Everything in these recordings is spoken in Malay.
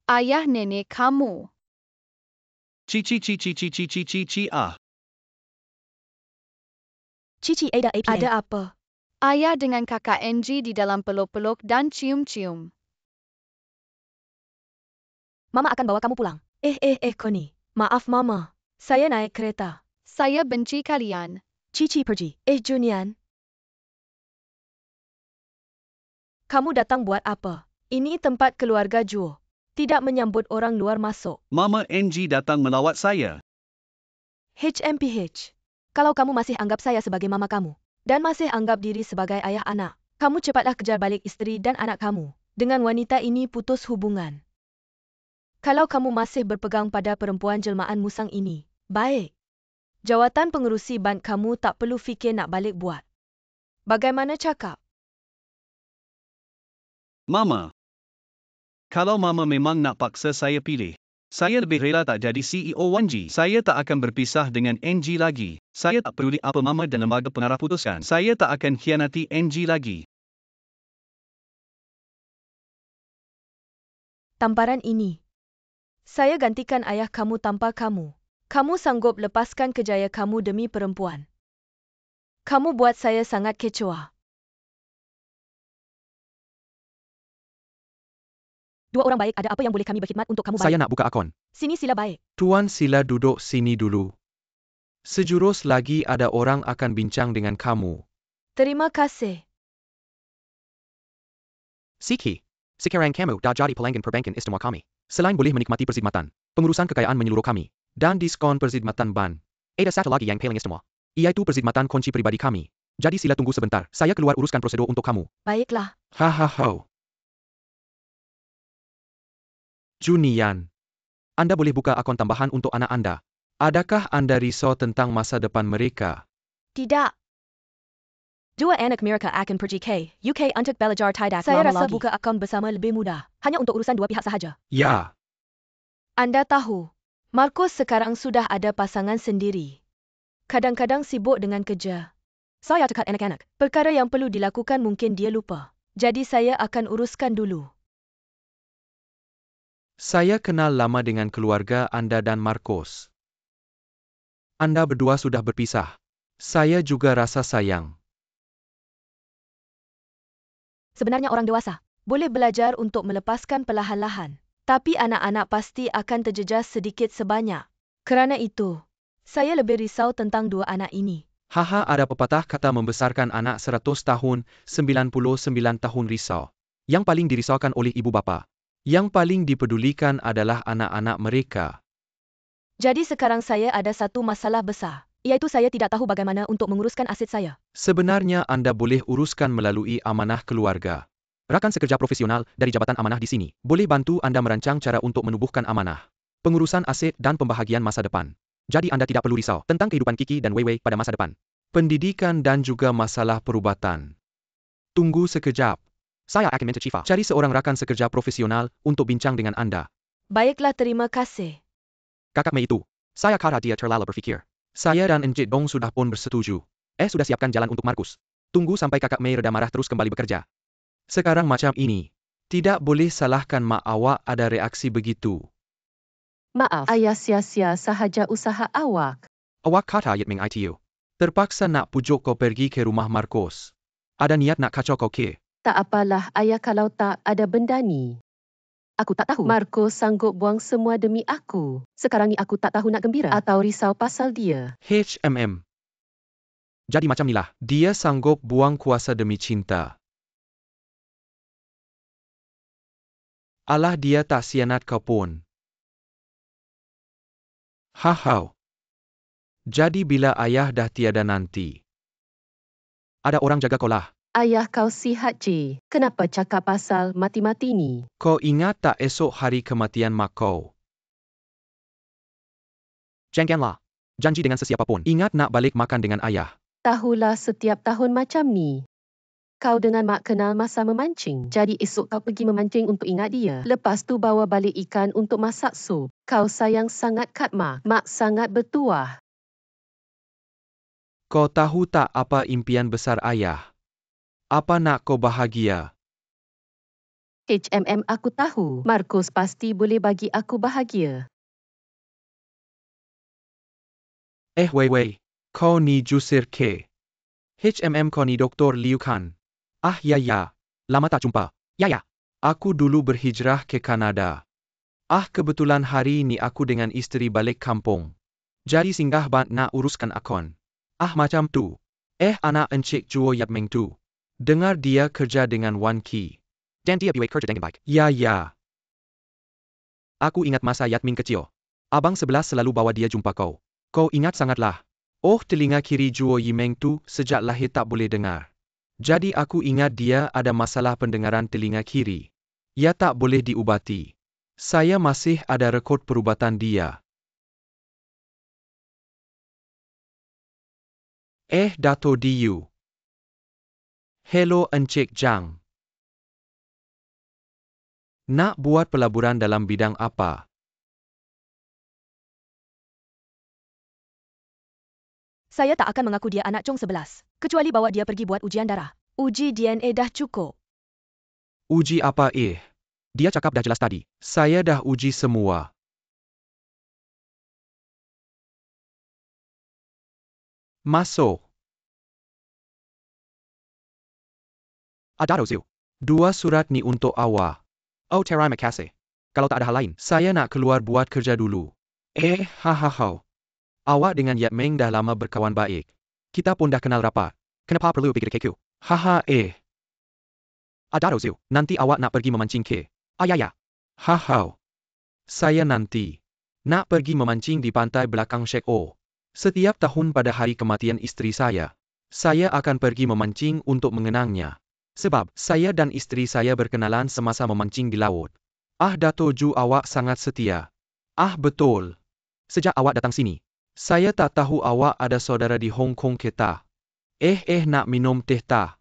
ayah nenek kamu. Cici ah. Cici Ada APA. Ada apa? Ayah dengan kakak Angie di dalam peluk-peluk dan cium-cium. Mama akan bawa kamu pulang. Connie. Maaf Mama. Saya naik kereta. Saya benci kalian. Cici pergi. Junian. Kamu datang buat apa? Ini tempat keluarga Juo. Tidak menyambut orang luar masuk. Mama Angie datang melawat saya. HMPH. Kalau kamu masih anggap saya sebagai mama kamu, dan masih anggap diri sebagai ayah anak, kamu cepatlah kejar balik isteri dan anak kamu. Dengan wanita ini putus hubungan. Kalau kamu masih berpegang pada perempuan jelmaan musang ini, baik. Jawatan pengerusi bank kamu tak perlu fikir nak balik buat. Bagaimana cakap? Mama. Kalau Mama memang nak paksa saya pilih, saya lebih rela tak jadi CEO 1G. Saya tak akan berpisah dengan Angie lagi. Saya tak peduli apa Mama dan lembaga pengarah putuskan. Saya tak akan khianati Angie lagi. Tamparan ini. Saya gantikan ayah kamu tanpa kamu. Kamu sanggup lepaskan kejaya kamu demi perempuan. Kamu buat saya sangat kecewa. Dua orang baik, ada apa yang boleh kami berkhidmat untuk kamu baik? Saya nak buka akun. Sini sila baik. Tuan sila duduk sini dulu. Sejurus lagi ada orang akan bincang dengan kamu. Terima kasih. Sikhi. Sekarang kamu dah jadi pelanggan perbankan istimewa kami. Selain boleh menikmati perkhidmatan, pengurusan kekayaan menyeluruh kami, dan diskon perkhidmatan ban. Ada satu lagi yang paling istimewa. Iaitu perkhidmatan kunci pribadi kami. Jadi sila tunggu sebentar, saya keluar uruskan prosedur untuk kamu. Baiklah. Hahaha. Junian. Anda boleh buka akun tambahan untuk anak Anda. Adakah Anda risau tentang masa depan mereka? Tidak. Dua anak mereka akan pergi ke UK untuk belajar tidak saya rasa lagi. Buka akaun bersama lebih mudah. Hanya untuk urusan dua pihak sahaja. Ya. Anda tahu, Marcos sekarang sudah ada pasangan sendiri. Kadang-kadang sibuk dengan kerja. Saya cakap anak-anak. Perkara yang perlu dilakukan mungkin dia lupa. Jadi saya akan uruskan dulu. Saya kenal lama dengan keluarga Anda dan Marcos. Anda berdua sudah berpisah. Saya juga rasa sayang. Sebenarnya orang dewasa boleh belajar untuk melepaskan perlahan-lahan. Tapi anak-anak pasti akan terjejas sedikit sebanyak. Kerana itu, saya lebih risau tentang dua anak ini. Haha, ada pepatah kata membesarkan anak 100 tahun, 99 tahun risau. Yang paling dirisaukan oleh ibu bapa. Yang paling dipedulikan adalah anak-anak mereka. Jadi sekarang saya ada satu masalah besar. Iaitu saya tidak tahu bagaimana untuk menguruskan aset saya. Sebenarnya Anda boleh uruskan melalui amanah keluarga. Rakan sekerja profesional dari Jabatan Amanah di sini boleh bantu Anda merancang cara untuk menubuhkan amanah, pengurusan aset dan pembahagian masa depan. Jadi Anda tidak perlu risau tentang kehidupan Kiki dan Weiwei pada masa depan. Pendidikan dan juga masalah perubatan. Tunggu sekejap. Saya akan minta Cifa cari seorang rakan sekerja profesional untuk bincang dengan Anda. Baiklah, terima kasih. Kakak Mei itu, saya kira dia terlalu berfikir. Saya dan Encik Dong sudah pun bersetuju. Sudah siapkan jalan untuk Markus. Tunggu sampai kakak Mei reda marah terus kembali bekerja. Sekarang macam ini. Tidak boleh salahkan mak awak ada reaksi begitu. Maaf, ayah sia-sia sahaja usaha awak. Awak kata Yit Ming ITU. Terpaksa nak pujuk kau pergi ke rumah Markus. Ada niat nak kacau kau ke? Tak apalah ayah kalau tak ada benda ni. Aku tak tahu. Marcos sanggup buang semua demi aku. Sekarang ni aku tak tahu nak gembira atau risau pasal dia. HMM. Jadi macam nilah, dia sanggup buang kuasa demi cinta. Alah dia tak sianat kau pun. Hahau. Jadi bila ayah dah tiada nanti. Ada orang jaga kau lah. Ayah kau sihat je. Kenapa cakap pasal mati-mati ni? Kau ingat tak esok hari kematian mak kau? Janganlah. Janji dengan sesiapa pun. Ingat nak balik makan dengan ayah. Tahulah setiap tahun macam ni. Kau dengan mak kenal masa memancing. Jadi esok kau pergi memancing untuk ingat dia. Lepas tu bawa balik ikan untuk masak sup. Kau sayang sangat kat mak. Mak sangat bertuah. Kau tahu tak apa impian besar ayah? Apa nak kau bahagia? Aku tahu. Marcos pasti boleh bagi aku bahagia. Wei. Kau ni Jusir ke? Kau ni Dr. Liu kan? Ya. Lama tak jumpa. Ya. Aku dulu berhijrah ke Kanada. Kebetulan hari ni aku dengan isteri balik kampung. Jadi singgah bant nak uruskan akun. Macam tu. Anak Encik Juo Yat Meng tu. Dengar dia kerja dengan Wan Ki. Dan dia biwek kerja dengan baik. Ya. Aku ingat masa Yat Ming kecil. Abang sebelah selalu bawa dia jumpa kau. Kau ingat sangatlah. Telinga kiri Juo Yimeng tu sejak lahir tak boleh dengar. Jadi aku ingat dia ada masalah pendengaran telinga kiri. Ya tak boleh diubati. Saya masih ada rekod perubatan dia. Dato' Diu. Hello Encik Jang. Nak buat pelaburan dalam bidang apa? Saya tak akan mengaku dia anak Chong 11, kecuali bawa dia pergi buat ujian darah. Uji DNA dah cukup. Uji apa Dia cakap dah jelas tadi. Saya dah uji semua. Masuk. Dato' Ziu. 2 surat ni untuk awak. Terima kasih. Kalau tak ada hal lain, saya nak keluar buat kerja dulu. Awak dengan Yat Meng dah lama berkawan baik. Kita pun dah kenal rapat. Kenapa perlu pergi ke KQ? Dato' Ziu, nanti awak nak pergi memancing ke? Ya. Saya nanti nak pergi memancing di pantai belakang Shek O. Setiap tahun pada hari kematian isteri saya akan pergi memancing untuk mengenangnya. Sebab saya dan isteri saya berkenalan semasa memancing di laut. Dato' Ju awak sangat setia. Betul. Sejak awak datang sini, saya tak tahu awak ada saudara di Hong Kong ke tak. Nak minum teh tak?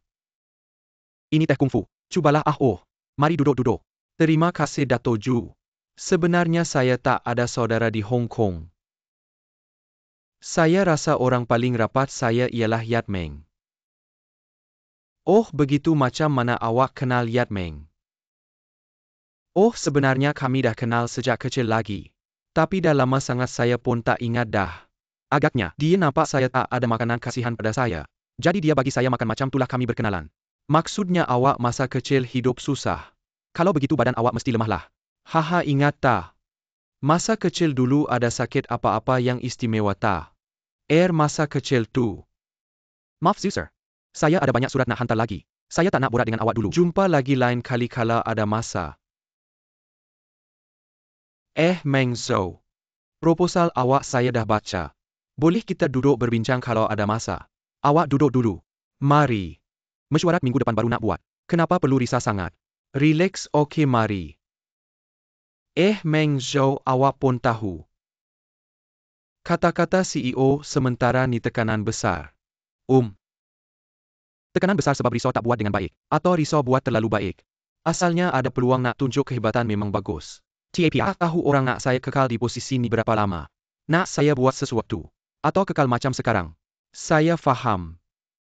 Ini teh kungfu. Cubalah Mari duduk. Terima kasih Dato' Ju. Sebenarnya saya tak ada saudara di Hong Kong. Saya rasa orang paling rapat saya ialah Yat Meng. Begitu, macam mana awak kenal Yat Meng? Sebenarnya kami dah kenal sejak kecil lagi. Tapi dah lama sangat saya pun tak ingat dah. Agaknya, dia nampak saya tak ada makanan kasihan pada saya. Jadi dia bagi saya makan, macam itulah kami berkenalan. Maksudnya awak masa kecil hidup susah. Kalau begitu badan awak mesti lemah lah. Ingat tak? Masa kecil dulu ada sakit apa-apa yang istimewa tak? Masa kecil tu. Maaf sir. Saya ada banyak surat nak hantar lagi. Saya tak nak borak dengan awak dulu. Jumpa lagi lain kali kala ada masa. Meng Zhou. Proposal awak saya dah baca. Boleh kita duduk berbincang kalau ada masa? Awak duduk dulu. Mari. Mesyuarat minggu depan baru nak buat. Kenapa perlu risau sangat? Relax, okey mari. Meng Zhou, awak pun tahu. Kata-kata CEO sementara ni tekanan besar. Tekanan besar sebab risau tak buat dengan baik. Atau risau buat terlalu baik. Asalnya ada peluang nak tunjuk kehebatan memang bagus. Tahu orang nak saya kekal di posisi ni berapa lama. Nak saya buat sesuatu. Atau kekal macam sekarang. Saya faham.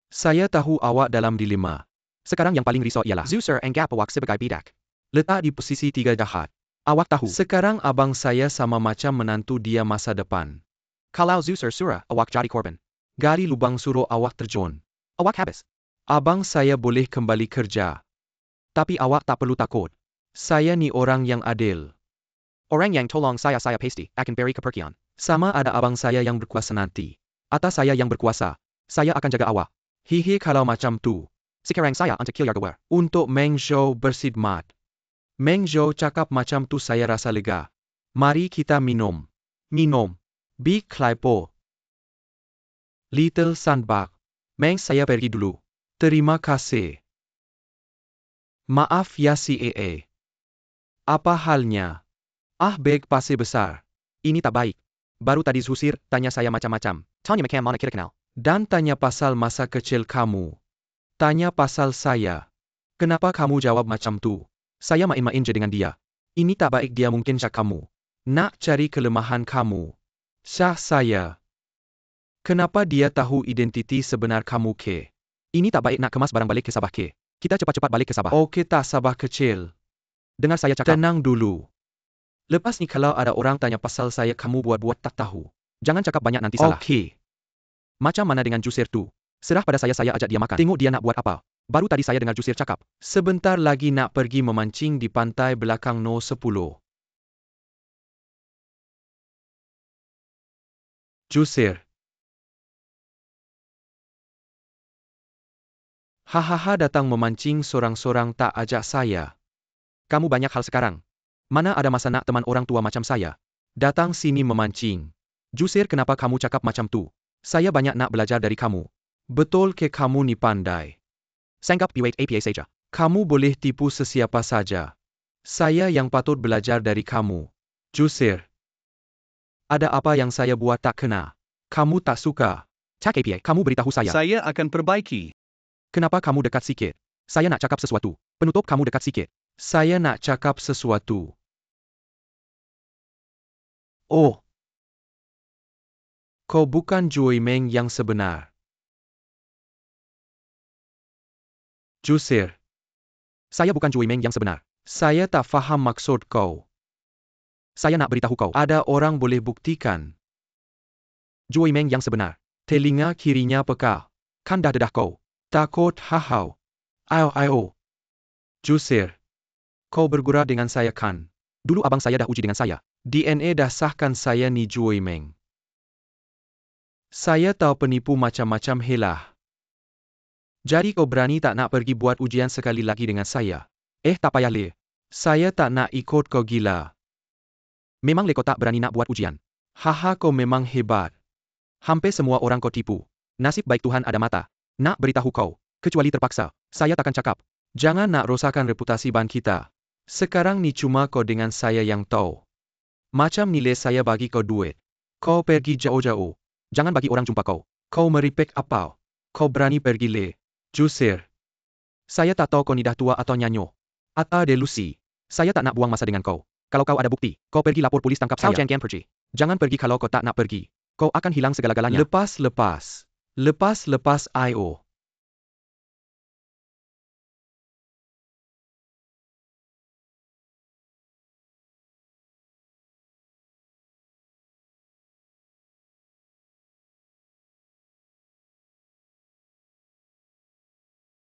Saya tahu awak dalam dilema. Sekarang yang paling risau ialah Zuser anggap awak sebagai bidak. Letak di posisi 3 jahat. Awak tahu. Sekarang abang saya sama macam menantu dia masa depan. Kalau Zuser surah awak jadi korban. Gali lubang suruh awak terjun. Awak habis. Abang saya boleh kembali kerja. Tapi awak tak perlu takut. Saya ni orang yang adil. Orang yang tolong saya pasti akan beri kepercayaan. Sama ada abang saya yang berkuasa nanti. Atau saya yang berkuasa. Saya akan jaga awak. Kalau macam tu. Sekarang saya untuk kill Yargawar. Untuk Meng Zhou berkhidmat. Meng Zhou cakap macam tu saya rasa lega. Mari kita minum. Big Klaipo. Little Sandbag. Meng saya pergi dulu. Terima kasih. Maaf ya CAA. Apa halnya? Beg pasir besar. Ini tak baik. Baru tadi Zusir tanya saya macam-macam. Tanya macam mana kira kenal. Dan tanya pasal masa kecil kamu. Tanya pasal saya. Kenapa kamu jawab macam tu? Saya main-main je dengan dia. Ini tak baik, dia mungkin syak kamu. Nak cari kelemahan kamu. Syah saya. Kenapa dia tahu identiti sebenar kamu ke? Ini tak baik, nak kemas barang balik ke Sabah ke? Kita cepat-cepat balik ke Sabah. Okey tak Sabah kecil. Dengar saya cakap. Tenang dulu. Lepas ni kalau ada orang tanya pasal saya kamu buat-buat tak tahu. Jangan cakap banyak nanti salah. Okey. Macam mana dengan Jusir tu? Serah pada saya ajak dia makan. Tengok dia nak buat apa. Baru tadi saya dengar Jusir cakap. Sebentar lagi nak pergi memancing di pantai belakang No 10. Jusir. Hahaha datang memancing sorang-sorang tak ajak saya. Kamu banyak hal sekarang. Mana ada masa nak teman orang tua macam saya. Datang sini memancing. Jusir kenapa kamu cakap macam tu? Saya banyak nak belajar dari kamu. Betul ke kamu ni pandai? Sanggap piwait APA saja. Kamu boleh tipu sesiapa saja. Saya yang patut belajar dari kamu. Jusir. Ada apa yang saya buat tak kena? Kamu tak suka? Cak APA, kamu beritahu saya. Saya akan perbaiki. Kenapa kamu dekat sikit? Saya nak cakap sesuatu. Penutup kamu dekat sikit. Saya nak cakap sesuatu. Oh. Kau bukan Jui Meng yang sebenar. Jusir. Saya bukan Jui Meng yang sebenar. Saya tak faham maksud kau. Saya nak beritahu kau. Ada orang boleh buktikan. Jui Meng yang sebenar. Telinga kirinya peka. Kan dah dedah kau. Takut hahau. Ayo. Jusir. Kau bergurau dengan saya kan? Dulu abang saya dah uji dengan saya. DNA dah sahkan saya ni Jui Meng. Saya tahu penipu macam-macam helah. Jadi kau berani tak nak pergi buat ujian sekali lagi dengan saya? Tak payah le. Saya tak nak ikut kau gila. Memang le kau tak berani nak buat ujian. Haha kau memang hebat. Hampir semua orang kau tipu. Nasib baik Tuhan ada mata. Nak beritahu kau. Kecuali terpaksa. Saya takkan cakap. Jangan nak rosakkan reputasi ban kita. Sekarang ni cuma kau dengan saya yang tahu. Macam ni le saya bagi kau duit. Kau pergi jauh-jauh. Jangan bagi orang jumpa kau. Kau meripik apa? Kau berani pergi le. Jusir. Saya tak tahu kau ni dah tua atau nyanyo. Atau delusi. Saya tak nak buang masa dengan kau. Kalau kau ada bukti, kau pergi lapor polis tangkap saya. Jangan pergi kalau kau tak nak pergi. Kau akan hilang segala-galanya. Lepas, I.O.